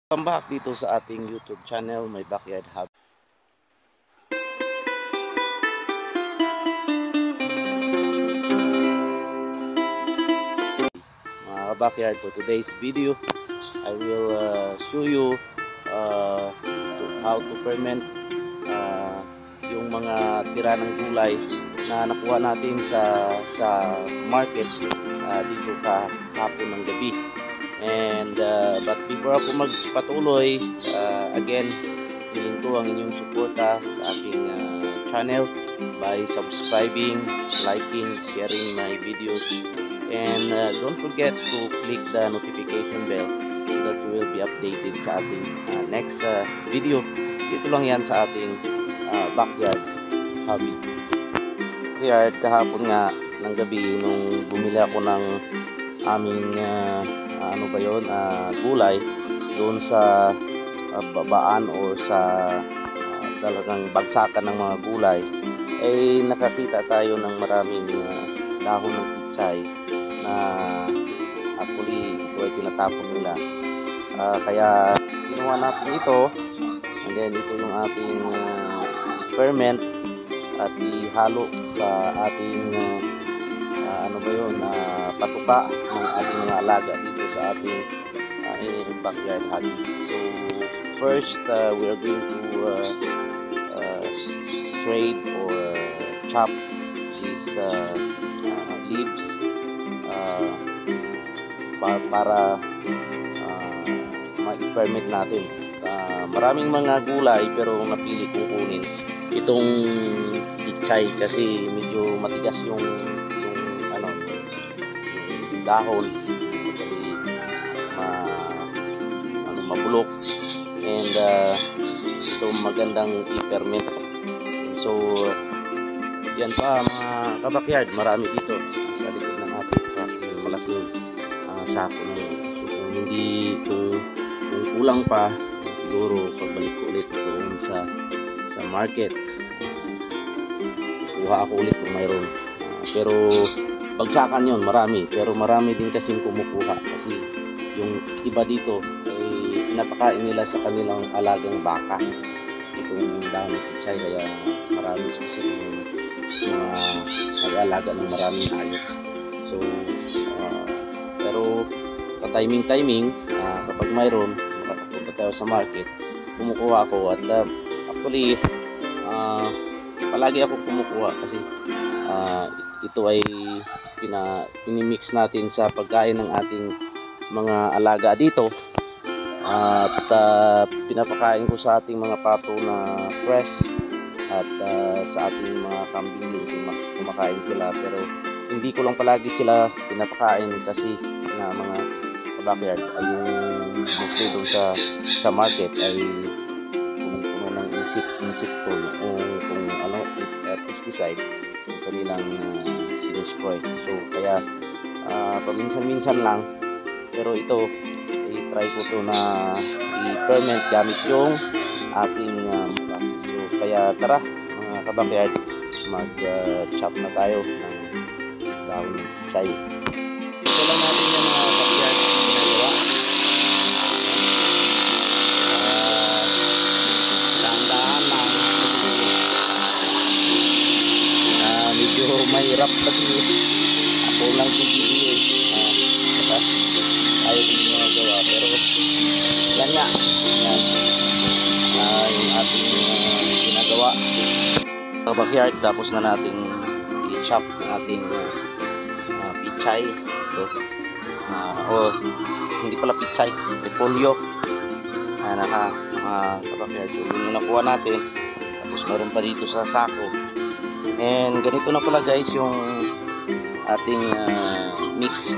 Welcome back dito sa ating YouTube channel, My Backyard Hobby. Mga backyard, for today's video, I will show you how to ferment yung mga tira ng gulay na nakuha natin sa market dito kahapon ng gabi. And but before ako magpatuloy, again, hiling ko ang inyong suporta sa aking channel by subscribing, liking, sharing my videos, and don't forget to click the notification bell so that you will be updated sa ating next video. Dito lang yan sa ating backyard hobby. Backyard, kahapon nga ng gabi nung bumili ako ng aming gulay doon sa babaan o sa talagang bagsakan ng mga gulay, ay nakakita tayo ng maraming dahon ng pitsay na actually ito ay tinatapon nila. Kaya kinuha natin ito, and then ito yung ating ferment at ihalo sa ating patuka ng ating mga alaga dito sa ating backyard hobby. So first, we are going to straight or chop these leaves para ma-ferment natin. Maraming mga gulay pero napili kong kunin itong pitsay kasi medyo matigas yung dahon, mabulok, and ito magandang i-ferment. So yan pa mga kabakyard, marami dito sa likod ng ating malaking sako na yun. So kung hindi, kung kulang pa, siguro pagbalik ko ulit doon sa market, kuha ako ulit kung mayroon. Pero bagsakan yun, marami, pero marami din kasing kumukuha kasi yung iba dito ay pinapakain nila sa kanilang alagang baka itong dahon ng pitsay, kaya marami special yung mga nag-alaga ng maraming hayop. So pero pa-timing kapag mayroon, makapunta tayo sa market, kumukuha ako. At actually palagi ako kumukuha kasi ito ay pinimix natin sa pagkain ng ating mga alaga dito, at pinapakain ko sa ating mga pato na fresh, at sa ating mga kambing din kumakain sila. Pero hindi ko lang palagi sila pinapakain kasi na mga backyard ay yung mostly doon sa market ay puno ng insekto kung pesticide yung kanilang sinuspray. So kaya paminsan-minsan lang, pero ito i-try ko to na i-ferment gamit yung ating process. So kaya tara mga kabakyard, mag-chop na tayo ng dahon ng pitsay. Ito lang natin yung mga kabakyard ginagawa. Dahan-dahan lang, medyo mahirap kasi ako lang yung video ayaw ko yung mga gawa, pero yan nga, yan yung ating ginagawa sa backyard. Tapos na nating i-chop ng ating pitsay ito, hindi pala pitsay, repolyo, backyard. So yung nakuha natin, tapos meron pa dito sa sako. And ganito na pala guys yung ating mix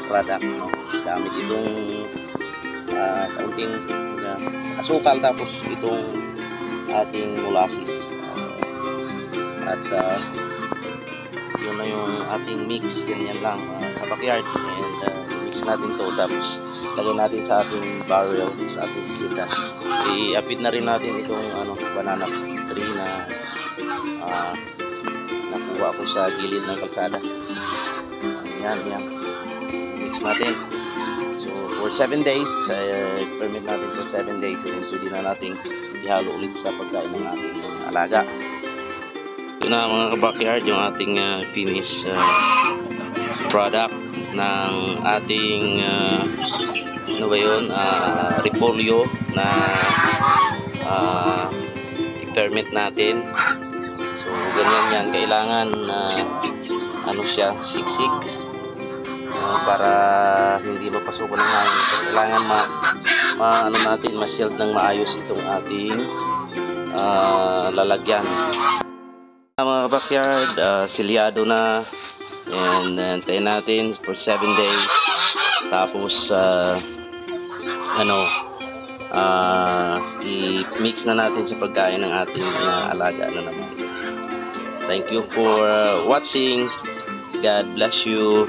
product, no? Gamit itong kaunting asukal, tapos itong ating molasses, at yun na yung ating mix. Ganyan lang sa backyard. And mix natin to, tapos lagay natin sa ating barrel, sa ating sisita. I-apid na rin natin itong banana tree na nakuha ko sa gilid ng kalsada. Yan mix natin. So for 7 days, permit natin for 7 days, and then pwede na nating ihalo ulit sa pagkain ng ating alaga. Ito na mga ka-backyard yung ating finished product ng ating ano ba yun, repolyo na i-ferment natin. So ganyan yan, kailangan ano siya, siksik para hindi mapasukan ng hangin. So, kailangan ano natin, ma-shield ng maayos itong ating lalagyan. Mga backyard, silyado na, and tayo natin for 7 days. Tapos i-mix na natin sa pagkain ng ating alaga na naman. Thank you for watching. God bless you.